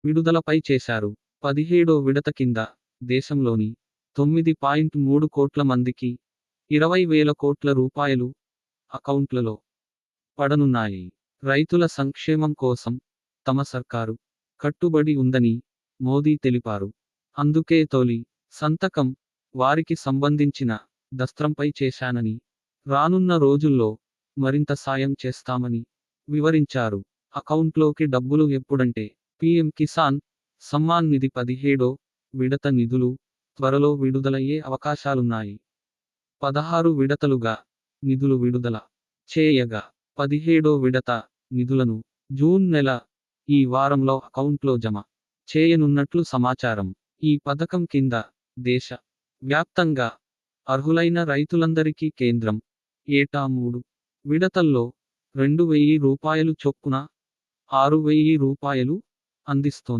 విడుదలపై చేశారు. 17వ విడత కింద దేశంలోని 9.3 కోట్ల మందికి 20,000 కోట్ల రూపాయలు అకౌంట్లలో పడనున్నాయి. రైతుల సంక్షేమం కోసం తమ సర్కారు కట్టుబడి ఉందని మోదీ తెలిపారు. అందుకే తొలి సంతకం వారికి సంబంధించిన దస్త్రంపై చేశానని, రానున్న రోజుల్లో మరింత సాయం చేస్తామని వివరించారు. అకౌంట్లోకి డబ్బులు ఎప్పుడంటే పీఎం కిసాన్ సమ్మాన్ నిధి 17వ విడత నిధులు త్వరలో విడుదలయ్యే అవకాశాలున్నాయి. 16 విడతలుగా నిధులు విడుదల చేయగా 17వ విడత నిధులను జూన్ నెల ఈ వారంలో అకౌంట్లో జమ చేయనున్నట్లు సమాచారం. ఈ పథకం కింద దేశ వ్యాప్తంగా అర్హులైన రైతులందరికీ కేంద్రం ఏటా 3 విడతల్లో 2,000 రూపాయలు చొప్పున 6,000 రూపాయలు అందిస్తోంది.